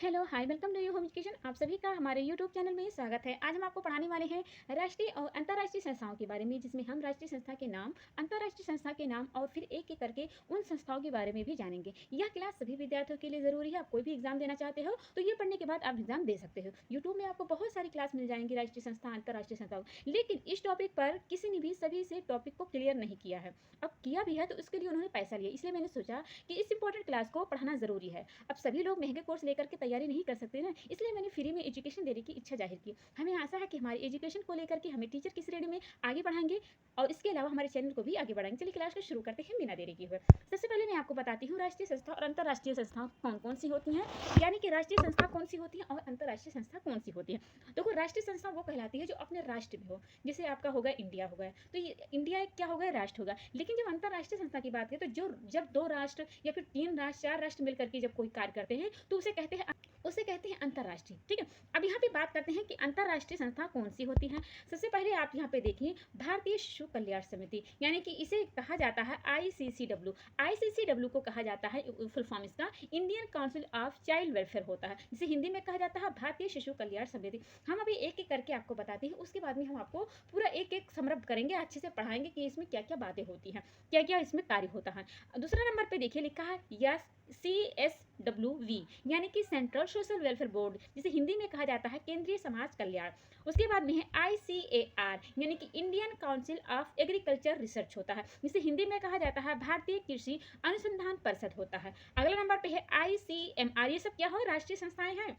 Hello hi welcome to you home education. आप सभी का हमारे यूट्यूब चैनल में स्वागत है। आज हम आपको पढ़ाने वाले हैं राष्ट्रीय और अंतर्राष्ट्रीय संस्थाओं के बारे में, जिसमें हम राष्ट्रीय संस्था के नाम, अंतर्राष्ट्रीय संस्था के नाम और फिर एक एक करके उन संस्थाओं के बारे में भी जानेंगे। यह क्लास सभी विद्यार्थियों के लिए ज़रूरी है। आप कोई भी एग्जाम देना चाहते हो तो ये पढ़ने के बाद आप एग्जाम दे सकते हो। यूट्यूब में आपको बहुत सारी क्लास मिल जाएंगी राष्ट्रीय संस्था, अंतर्राष्ट्रीय संस्थाओं, लेकिन इस टॉपिक पर किसी ने भी सभी से टॉपिक को क्लियर नहीं किया है। अब किया भी है तो उसके लिए उन्होंने पैसा लिया, इसलिए मैंने सोचा कि इस इंपॉर्टेंट क्लास को पढ़ाना ज़रूरी है। अब सभी लोग महंगे कोर्स लेकर के तैयारी नहीं कर सकते ना, इसलिए मैंने फ्री में एजुकेशन देने की इच्छा जाहिर की। हमें आशा है कि हमारी एजुकेशन को लेकर के हमें टीचर की श्रेणी में आगे बढ़ाएंगे और इसके अलावा हमारे चैनल को भी आगे बढ़ाएंगे। चलिए क्लास को शुरू करते हैं बिना देरी किए हुए। सबसे पहले मैं आपको बताती हूँ राष्ट्रीय संस्था और अंतर्राष्ट्रीय संस्था कौन कौन सी होती हैं, यानी कि राष्ट्रीय संस्था कौन सी होती है और अंतर्राष्ट्रीय संस्था कौन सी होती है। देखो, राष्ट्रीय संस्था वो कहलाती है जो अपने राष्ट्र में हो, जैसे आपका होगा इंडिया होगा, तो ये इंडिया एक क्या होगा, राष्ट्र होगा। लेकिन जब अंतर्राष्ट्रीय संस्था की बात करें तो जो जब दो राष्ट्र या फिर तीन राष्ट्र, चार राष्ट्र मिलकर के जब कोई कार्य करते हैं तो उसे कहते हैं अंतर्राष्ट्रीय। ठीक है, अब यहाँ पे बात करते हैं कि अंतर्राष्ट्रीय संस्था कौन सी होती है। सबसे पहले आप यहाँ पे देखिए भारतीय शिशु कल्याण समिति, यानी कि इसे कहा जाता है आईसीसीडब्ल्यू। आईसीसीडब्ल्यू को कहा जाता है, फुल फॉर्म इसका Indian council of child welfare होता है, जिसे हिंदी में कहा जाता है भारतीय शिशु कल्याण समिति। हम अभी एक एक करके आपको बताते हैं, उसके बाद में हम आपको पूरा एक एक समृद्ध करेंगे, अच्छे से पढ़ाएंगे कि इसमें क्या क्या बातें होती हैं, क्या क्या इसमें कार्य होता है। दूसरा नंबर पे देखिए लिखा है यस CSWV, यानी कि सेंट्रल सोशल वेलफेयर बोर्ड, जिसे हिंदी में कहा जाता है केंद्रीय समाज कल्याण। उसके बाद में है ICAR, यानी कि Indian council of agriculture research होता है, जिसे हिंदी में कहा जाता है भारतीय कृषि अनुसंधान परिषद होता है। अगला नंबर पे है ICMR। ये सब क्या हो, राष्ट्रीय संस्थाएं हैं।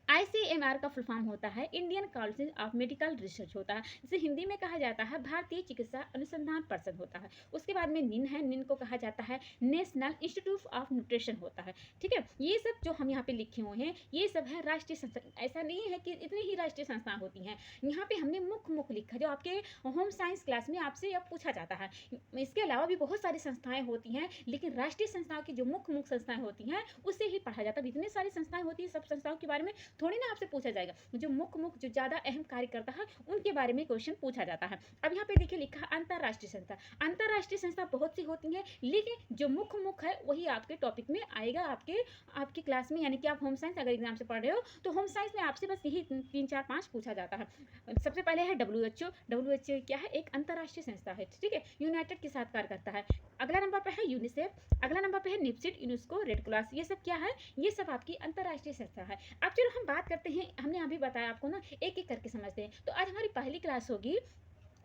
ICMR का फुल फॉर्म होता है Indian council of medical research होता है, जिसे हिंदी में कहा जाता है भारतीय चिकित्सा अनुसंधान परिषद होता है। उसके बाद में निन है, निन को कहा जाता है नेशनल इंस्टीट्यूट ऑफ न्यूट्रिशन होता है। ठीक है, ये सब जो हम यहाँ पे लिखे हुए हैं ये सब है राष्ट्रीय संस्था। ऐसा नहीं है कि इतनी ही राष्ट्रीय संस्थाएं होती हैं, यहाँ पे हमने मुख्य मुख्य लिखा जो आपके होम साइंस क्लास में आपसे अब पूछा जाता है। इसके अलावा भी बहुत सारी संस्थाएं होती हैं, लेकिन राष्ट्रीय संस्थाओं की जो मुख्य मुख्य संस्थाएं होती हैं उससे ही पढ़ा जाता है। इतनी सारी संस्थाएं होती हैं, सब संस्थाओं के बारे में थोड़ी ना आपसे पूछा जाएगा। जो मुख्य मुख्य जो ज्यादा अहम कार्य करता है उनके बारे में क्वेश्चन पूछा जाता है। अब यहाँ पे देखिए लिखा है अंतर्राष्ट्रीय संस्था। अंतर्राष्ट्रीय संस्था बहुत सी होती हैं, लेकिन जो मुख्य मुख्य है वही आपके टॉपिक में आएगा, आपकी क्लास में, यानी कि आप होम साइंस अगर एग्जाम से पढ़ रहे हो तो होम साइंस में आपसे बस यही 3 4 5 पूछा जाता है। सबसे पहले है WHO। WHO क्या है, एक अंतर्राष्ट्रीय संस्था है। ठीक है, यूनाइटेड के साथ कार्य करता है। अगला नंबर पर है यूनिसेफ, अगला नंबर पर है निप्सिट, यूनेस्को, रेड क्रॉस। ये सब क्या है, ये सब आपकी अंतर्राष्ट्रीय संस्था है। अब चलो हम बात करते हैं, हमने अभी बताया आपको ना, एक एक करके समझते हैं। तो आज हमारी पहली क्लास होगी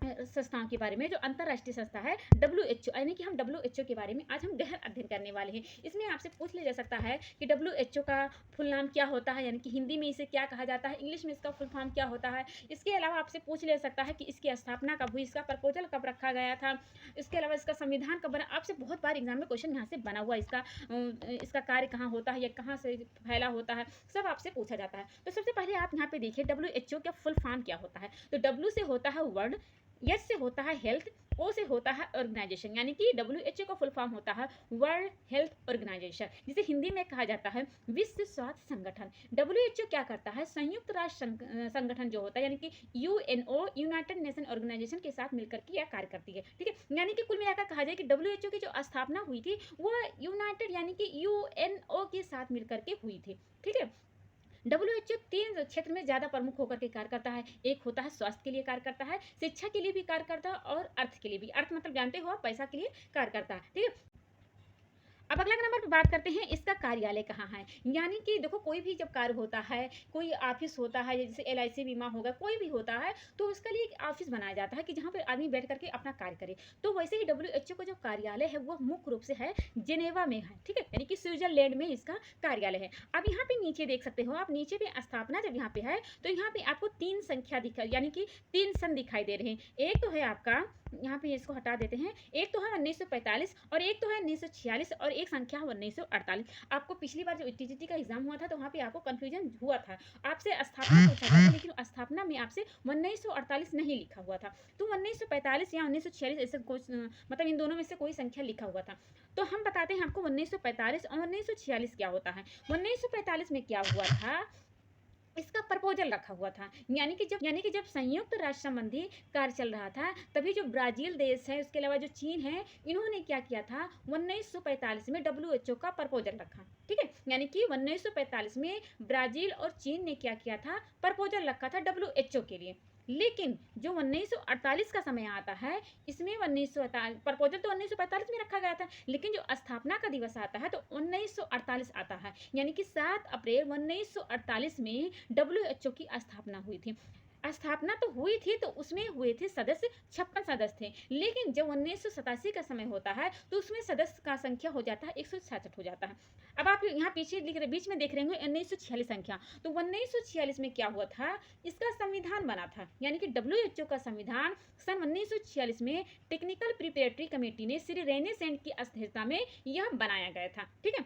संस्थाओं के बारे में, जो अंतर्राष्ट्रीय संस्था है WHO, यानी कि हम WHO के बारे में आज हम गहन अध्ययन करने वाले हैं। इसमें आपसे पूछ लिया जा सकता है कि WHO का फुल नाम क्या होता है, यानी कि हिंदी में इसे क्या कहा जाता है, इंग्लिश में इसका फुल फॉर्म क्या होता है। इसके अलावा आपसे पूछ लिया सकता है कि इसकी स्थापना कब हुई, इसका प्रपोजल कब रखा गया था, इसके अलावा इसका संविधान कब बना। आपसे बहुत बार एग्जाम में क्वेश्चन यहाँ से बना हुआ, इसका कार्य कहाँ होता है या कहाँ से फैला होता है, सब आपसे पूछा जाता है। तो सबसे पहले आप यहाँ पे देखिए WHO का फुल फॉर्म क्या होता है। तो W से होता है वर्ल्ड, एस से होता है हेल्थ, ओ से होता है ऑर्गेनाइजेशन, यानी कि WHO का फुल फॉर्म होता है वर्ल्ड हेल्थ ऑर्गेनाइजेशन, जिसे हिंदी में कहा जाता है विश्व स्वास्थ्य संगठन। WHO क्या करता है, संयुक्त राष्ट्र संगठन जो होता है, यानी कि UNO, यूनाइटेड नेशन ऑर्गेनाइजेशन के साथ मिलकर के यह कार्य करती है। ठीक है, यानी कि कुल मिलाकर कहा जाए कि WHO की जो स्थापना हुई थी वो यूनाइटेड यानी कि UNO के साथ मिलकर के हुई थी। ठीक है, WHO 3 क्षेत्र में ज्यादा प्रमुख होकर के कार्य करता है। एक होता है स्वास्थ्य के लिए कार्य करता है, शिक्षा के लिए भी कार्य करता है और अर्थ के लिए भी। अर्थ मतलब जानते हो आप, पैसा के लिए कार्य करता है। ठीक है, अब अगला नंबर पर बात करते हैं इसका कार्यालय कहाँ है। यानी कि देखो, कोई भी जब कार्य होता है, कोई ऑफिस होता है, जैसे LIC बीमा होगा, कोई भी होता है तो उसके लिए एक ऑफिस बनाया जाता है कि जहाँ पे आदमी बैठ करके अपना कार्य करे। तो वैसे ही WHO का जो कार्यालय है वो मुख्य रूप से है जेनेवा में है। ठीक है, यानी कि स्विट्जरलैंड में इसका कार्यालय है। अब यहाँ पे नीचे देख सकते हो आप, नीचे पे स्थापना जब यहाँ पे है तो यहाँ पे आपको 3 संख्या दिखा, यानी कि 3 सन दिखाई दे रहे हैं। एक तो है आपका, यहाँ पे इसको हटा देते हैं, एक तो है 1945 और एक तो है 1946 और एक संख्या है 1948। आपको पिछली बार जो TGT का एग्जाम हुआ था तो वहाँ पे आपको कंफ्यूजन हुआ था, आपसे स्थापना पूछा था, लेकिन स्थापना में आपसे 1948 नहीं लिखा हुआ था, तो 1945 या 1946 ऐसे कुछ, मतलब इन दोनों में से कोई संख्या लिखा हुआ था। तो हम बताते हैं आपको 1945 और 1946 क्या होता है। 1945 में क्या हुआ था, इसका प्रपोजल रखा हुआ था। यानी कि जब संयुक्त राष्ट्र संबंधी कार्य चल रहा था, तभी जो ब्राज़ील देश है, उसके अलावा जो चीन है, इन्होंने क्या किया था, 1945 में डब्ल्यूएचओ का प्रपोजल रखा। ठीक है? यानी कि 1945 में ब्राज़ील और चीन ने क्या किया था, प्रपोजल रखा था डब्ल्यूएचओ के लिए। लेकिन जो 1948 का समय आता है, इसमें 1948 प्रपोजल तो 1945 में रखा गया था, लेकिन जो स्थापना का दिवस आता है तो 1948 आता है। यानी कि 7 अप्रैल 1948 में डब्ल्यूएचओ की स्थापना हुई थी। स्थापना तो हुई थी, तो उसमें हुए थे सदस्य, 56 सदस्य थे, लेकिन जब 1987 का समय होता है तो उसमें सदस्य का संख्या हो जाता है 166 हो जाता है। अब आप यहाँ पीछे लिख रहे, बीच में देख रहे होंगे 1946 संख्या, तो 1946 में क्या हुआ था, इसका संविधान बना था। यानी कि डब्ल्यूएचओ का संविधान सन 1946 में टेक्निकल प्रिपरेटरी कमेटी ने श्री रेने सेंट की अध्यक्षता में यह बनाया गया था। ठीक है?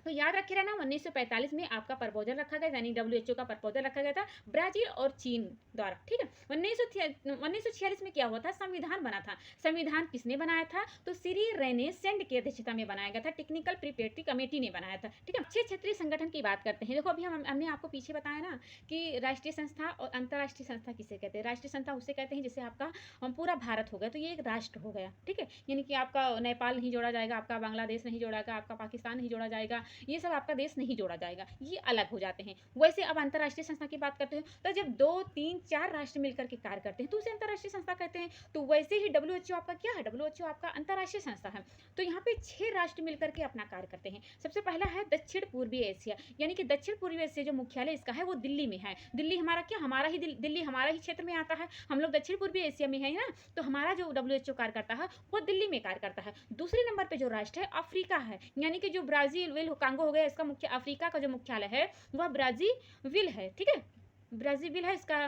तो याद रखे रहना, 1945 में आपका प्रपोजल रखा गया, यानी डब्ल्यूएचओ का प्रपोजल रखा गया था ब्राजील और चीन द्वारा। ठीक है? 1946 में क्या हुआ था, संविधान बना था। संविधान किसने बनाया था, तो श्री रेने सेंड की अध्यक्षता में बनाया गया था, टेक्निकल प्रिपरेटरी कमेटी ने बनाया था। ठीक है? अच्छे क्षेत्रीय संगठन की बात करते हैं। देखो, अभी हमने आपको पीछे बताया ना कि राष्ट्रीय संस्था और अंतर्राष्ट्रीय संस्था किसे कहते हैं। राष्ट्रीय संस्था उसे कहते हैं जैसे आपका पूरा भारत हो गया, तो ये एक राष्ट्र हो गया। ठीक है? यानी कि आपका नेपाल नहीं जोड़ा जाएगा, आपका बांग्लादेश नहीं जोड़ा जाएगा, आपका पाकिस्तान नहीं जोड़ा जाएगा, ये सब आपका देश नहीं जोड़ा जाएगा, ये अलग हो जाते हैं। वैसे अब अंतर्राष्ट्रीय संस्था की बात करते हैं, तो जब 2, 3, 4 राष्ट्र मिलकर के कार्य करते हैं तो उसे अंतर्राष्ट्रीय संस्था कहते हैं। तो वैसे ही डब्ल्यूएचओ आपका क्या है, डब्ल्यूएचओ आपका अंतर्राष्ट्रीय संस्था है। तो यहाँ पे 6 राष्ट्र मिलकर के अपना कार्य करते हैं। सबसे पहला है दक्षिण पूर्वी एशिया, यानी कि दक्षिण पूर्वी एशिया जो मुख्यालय इसका है वो दिल्ली में है। दिल्ली हमारा क्या, हमारा ही दिल्ली हमारा ही क्षेत्र में आता है, हम लोग दक्षिण पूर्वी एशिया में है ना, तो हमारा जो डब्ल्यूएचओ कार्य करता है वो दिल्ली में कार्य करता है। दूसरे नंबर पे जो राष्ट्र है अफ्रीका है, यानी कि जो ब्राजील कांगो हो गया, इसका मुख्य अफ्रीका का जो मुख्यालय है वह ब्राजील है। ठीक है? ब्राजील है, इसका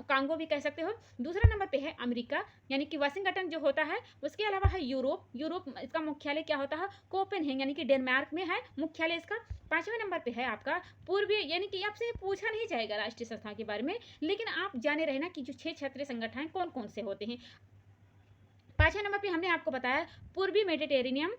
कांगो भी कह सकते हो। दूसरा नंबर पे है अमेरिका, यानी कि वाशिंगटन जो होता है। उसके अलावा है यूरोप इसका मुख्यालय क्या होता है, कोपेनहेगन, यानी कि डेनमार्क में है मुख्यालय इसका। पांचवें नंबर पे है आपका पूर्वी, यानी कि आपसे पूछा नहीं जाएगा राष्ट्रीय संस्था के बारे में, लेकिन आप जाने रहना कि जो 6 क्षेत्रीय संगठन कौन कौन से होते हैं। पांचवें नंबर पे हमने आपको बताया पूर्वी मेडिटेरेनियन,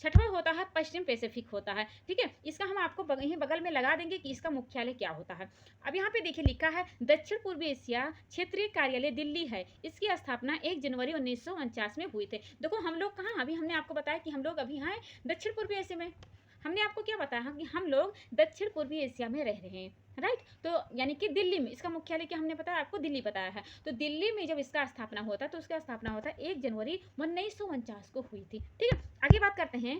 छठवां होता है पश्चिम पैसिफिक होता है। ठीक है? इसका हम आपको यहीं बगल में लगा देंगे कि इसका मुख्यालय क्या होता है। अब यहाँ पे देखिए लिखा है दक्षिण पूर्वी एशिया क्षेत्रीय कार्यालय दिल्ली है, इसकी स्थापना 1 जनवरी 1949 में हुई थे। देखो हम लोग कहाँ, अभी हमने आपको बताया कि हम लोग अभी हैं दक्षिण पूर्वी एशिया में। हमने आपको क्या बताया कि हम लोग दक्षिण पूर्वी एशिया में रह रहे हैं, राइट? तो यानी कि दिल्ली में इसका मुख्यालय क्या हमने बताया आपको, दिल्ली बताया है। तो दिल्ली में जब इसका स्थापना होता है तो उसका स्थापना होता है 1 जनवरी 1949 को हुई थी। ठीक है? आगे बात करते हैं।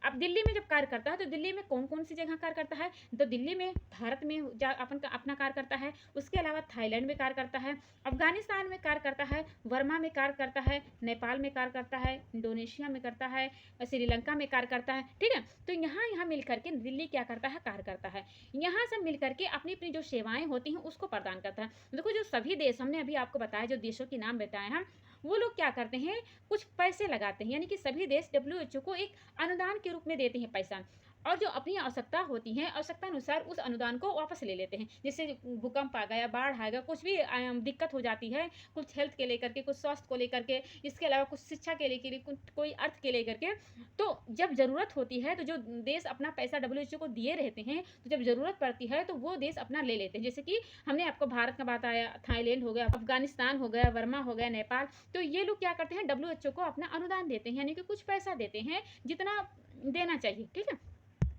अब दिल्ली में जब कार्य करता है तो दिल्ली में कौन कौन सी जगह कार्य करता है, तो दिल्ली में भारत में अपना कार्य करता है, उसके अलावा थाईलैंड में कार्य करता है, अफगानिस्तान में कार्य करता है, वर्मा में कार्य करता है, नेपाल में कार्य करता है, इंडोनेशिया में करता है, श्रीलंका में कार्य करता है। ठीक है? तो यहाँ मिल करके दिल्ली क्या करता है, कार्य करता है। यहाँ सब मिल करके अपनी अपनी जो सेवाएं होती हैं उसको प्रदान करता है। देखो जो सभी देश हमने अभी आपको बताया, जो देशों के नाम बताए हैं, वो लोग क्या करते हैं, कुछ पैसे लगाते हैं, यानी कि सभी देश डब्ल्यूएचओ को एक अनुदान के रूप में देते हैं पैसा, और जो अपनी आवश्यकता होती है आवश्यकता अनुसार उस अनुदान को वापस ले लेते हैं। जैसे भूकंप आ गया, बाढ़ आ गया, कुछ भी दिक्कत हो जाती है, कुछ हेल्थ के लेकर के, कुछ स्वास्थ्य को लेकर के, इसके अलावा कुछ शिक्षा के लेकर के, कोई अर्थ के लेकर के, तो जब ज़रूरत होती है तो जो देश अपना पैसा डब्ल्यूएचओ को दिए रहते हैं, तो जब ज़रूरत पड़ती है तो वो देश अपना ले लेते हैं। जैसे कि हमने आपको भारत का बताया, थाईलैंड हो गया, अफगानिस्तान हो गया, वर्मा हो गया, नेपाल, तो ये लोग क्या करते हैं, डब्ल्यूएचओ को अपना अनुदान देते हैं, यानी कि कुछ पैसा देते हैं जितना देना चाहिए। ठीक है?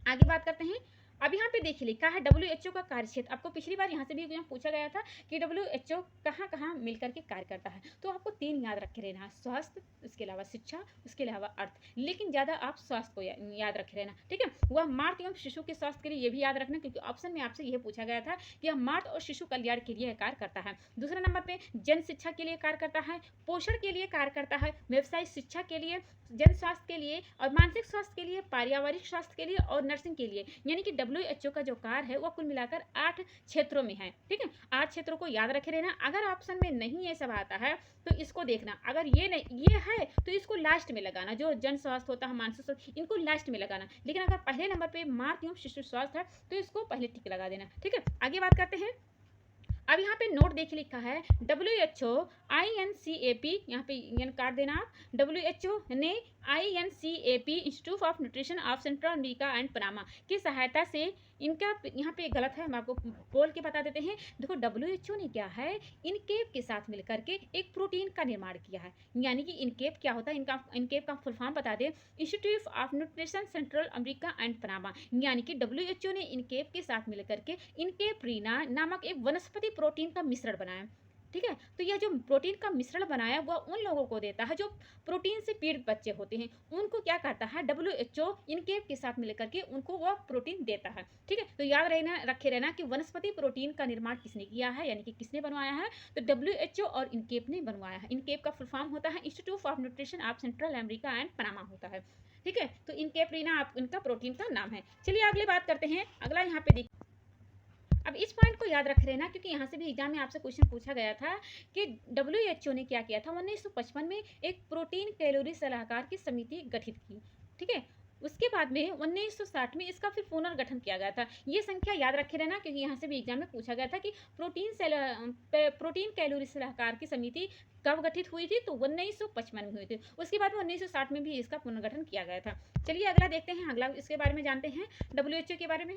आगे बात करते हैं। अब यहाँ पे देखिए लिखा है डब्ल्यूएचओ का कार्यक्षेत्र। आपको पिछली बार यहाँ से भी पूछा गया था कि डब्ल्यूएचओ कहाँ कहाँ मिलकर के कार्य करता है, तो आपको 3 याद रखे रहना, स्वास्थ्य, उसके अलावा शिक्षा, उसके अलावा अर्थ, लेकिन ज़्यादा आप स्वास्थ्य को याद रखे रहना। ठीक है? वह मातृ एवं शिशु के स्वास्थ्य के लिए ये भी याद रखना, क्योंकि ऑप्शन में आपसे यह पूछा गया था कि यह मातृ और शिशु कल्याण के लिए कार्य करता है। दूसरा नंबर पे जन शिक्षा के लिए कार्य करता है, पोषण के लिए कार्य करता है, व्यवसायिक शिक्षा के लिए, जन स्वास्थ्य के लिए और मानसिक स्वास्थ्य के लिए, पारिवारिक स्वास्थ्य के लिए और नर्सिंग के लिए। यानी कि डब्ल्यूएचओ का जो कार्य है वो कुल मिलाकर 8 क्षेत्रों में है। ठीक है? 8 क्षेत्रों को याद रखे रहना। अगर ऑप्शन में नहीं ये सब आता है तो इसको देखना, अगर ये नहीं ये है तो इसको लास्ट में लगाना, जो जन स्वास्थ्य होता है, मानसिक स्वास्थ्य, इनको लास्ट में लगाना। लेकिन अगर पहले नंबर पे मातृ एवं शिशु स्वास्थ्य है तो इसको पहले टिक लगा देना। ठीक है? आगे बात करते हैं। अब यहाँ पे नोट देखिए लिखा है डब्ल्यूएचओ INCAP, यहाँ पे काट देना आप, डब्ल्यूएचओ ने INCAP institute of nutrition of central America and Panama की सहायता से इनका यहाँ पे गलत है, हम आपको बोल के बता देते हैं। देखो WHO ने क्या है, इनकेप के साथ मिलकर के एक प्रोटीन का निर्माण किया है। यानी कि इनकेप क्या होता है, इनकेप का फुल फॉर्म बता दें, institute of nutrition central America and Panama. यानी कि WHO ने इनकेप के साथ मिलकर के इनकेप्रीना नामक एक वनस्पति प्रोटीन का मिश्रण बनाया। ठीक है, तो यह जो प्रोटीन का मिश्रण बनाया वह उन लोगों को देता है जो प्रोटीन से पीड़ित बच्चे होते हैं, उनको क्या करता है WHO इनकेप के साथ मिलकर के उनको वह प्रोटीन देता है। ठीक है, तो याद रहना, रखे रहना कि वनस्पति प्रोटीन का निर्माण किसने किया है, यानी कि किसने बनवाया है, तो WHO और इनकेप ने बनवाया है। इनकेप का फुल फॉर्म होता है institute of nutrition of central America and Panama होता है। ठीक है, तो इनकेप्रीना आप इनका प्रोटीन का नाम है। चलिए अगली बात करते हैं। अगला यहाँ पे अब इस पॉइंट को याद रख लेना, क्योंकि यहाँ से भी एग्जाम में आपसे क्वेश्चन पूछा गया था कि WHO ने क्या किया था, 1955 में एक प्रोटीन कैलोरी सलाहकार की समिति गठित की। ठीक है, उसके बाद में 1960 में इसका फिर पुनर्गठन किया गया था। ये संख्या याद रखे रहना, क्योंकि यहाँ से भी एग्जाम में पूछा गया था कि प्रोटीन कैलोरी सलाहकार की समिति कब गठित हुई थी, तो 1955 में हुई थी। उसके बाद में 1960 में भी इसका पुनर्गठन किया गया था। चलिए अगला देखते हैं, अगला इसके बारे में जानते हैं, WHO के बारे में।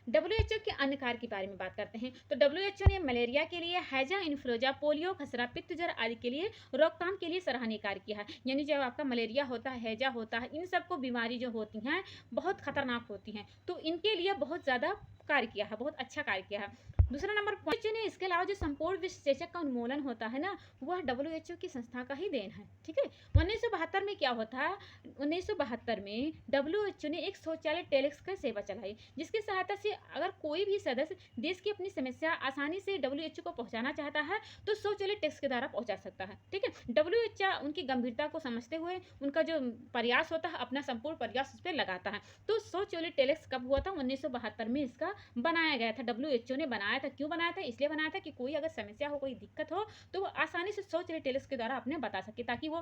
WHO के अन्य कार्य के बारे में बात करते हैं। तो WHO ने मलेरिया के लिए, हैजा इन्फ्लुएंजा, पोलियो, खसरा, पित्त ज्वर आदि के लिए रोकथाम के लिए सराहनीय कार्य किया है। यानी जब आपका मलेरिया होता है, हैजा होता है, इन सबको बीमारी जो होती हैं बहुत खतरनाक होती हैं, तो इनके लिए बहुत ज़्यादा कार्य किया है, बहुत अच्छा कार्य किया है। दूसरा नंबर WHO ने इसके अलावा जो संपूर्ण विषचेचक का उन्मूलन होता है ना, वह WHO की संस्था का ही देन है। ठीक है, 1972 में क्या होता है, 1972 में WHO ने एक शौचालय टेलीक्स का सेवा चलाई, जिसकी सहायता से अगर कोई भी सदस्य देश की अपनी समस्या आसानी से WHO को पहुंचाना चाहता है तो शौचालय टेक्स के द्वारा पहुंचा सकता है। ठीक है, WHO उनकी गंभीरता को समझते हुए उनका जो प्रयास होता है, अपना संपूर्ण प्रयास उस पर लगाता है। तो शौचालय टेलीक्स कब हुआ था, 1972 में इसका बनाया गया था। WHO ने बनाया था, क्यों बनाया था, इसलिए बनाया था कि कोई अगर समस्या हो, कोई दिक्कत हो, तो वो आसानी से शौचालय टेलीक्स के द्वारा अपने बता सके, ताकि वो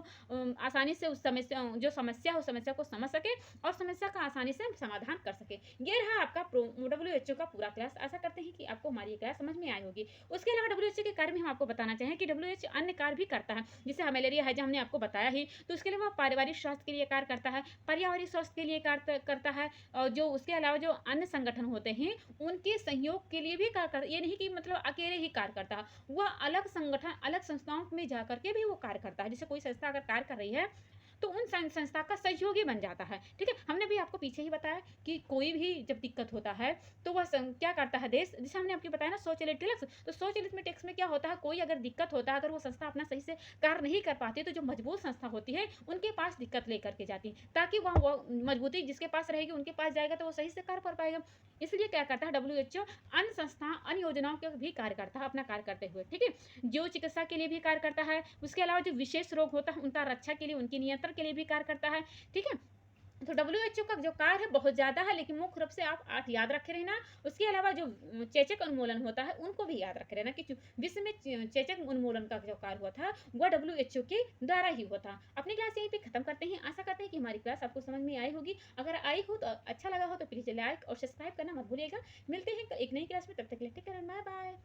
आसानी से उस समस्या, जो समस्या हो, समस्या को समझ सके और समस्या का आसानी से समाधान कर सके। ये रहा आपका WHO का पूरा क्लास। आशा करते हैं कि आपको हमारी क्लास समझ में आई होगी। उसके अलावा WHO के कार्य में हम आपको बताना चाहें कि WHO अन्य कार्य भी करता है, जैसे मलेरिया है जो हमने आपको बताया ही, तो उसके अलावा पारिवारिक स्वास्थ्य के लिए कार्य करता है, पर्यावरणीय स्वास्थ्य के लिए कार्य करता है, और जो उसके अलावा जो अन्य संगठन होते हैं उनके सहयोग के लिए भी कार्य करता है। ये नहीं कि मतलब अकेले ही कार्य करता है, वह अलग संगठन, अलग संस्थाओं में जाकर के भी वो कार्य करता है। जैसे कोई संस्था अगर कार्य कर रही है तो उन संस्था का सहयोगी बन जाता है। ठीक है, हमने भी आपको पीछे ही बताया कि कोई भी जब दिक्कत होता है तो वह क्या करता है देश, जैसे हमने आपको बताया ना शौचालय टैक्स, तो शौचालय टैक्स में क्या होता है, कोई अगर दिक्कत होता है, अगर वो संस्था अपना सही से कार्य नहीं कर पाती, तो जो मजबूत संस्था होती है उनके पास दिक्कत लेकर के जाती है, ताकि वह मजबूती जिसके पास रहेगी उनके पास जाएगा तो वो सही से कार्य कर पाएगा। इसलिए क्या करता है WHO अन्य संस्था, अन्य योजनाओं के भी कार्य करता है अपना कार्य करते हुए। ठीक है, जो चिकित्सा के लिए भी कार्य करता है, उसके अलावा जो विशेष रोग होता है उनका रक्षा के लिए, उनकी नियंत्रण के लिए भी कार्य करता है। ठीक है, तो WHO का जो कार्य है बहुत ज़्यादा है, लेकिन मुख्य रूप से आप 8 याद रखे रहना। उसके अलावा जो चेचक उन्मूलन होता है उनको भी याद रखे रहना कि विश्व में चेचक उन्मूलन का जो कार्य हुआ था वह WHO के द्वारा ही हुआ था। अपनी क्लास यहीं पे खत्म करते हैं। आशा करते हैं कि हमारी क्लास आपको समझ में आई होगी। अगर आई हो तो अच्छा लगा हो तो प्लीज़ लाइक और सब्सक्राइब करना मत भूलिएगा। मिलते हैं एक नई क्लास में, तब तक के लिए टेक केयर, बाय बाय।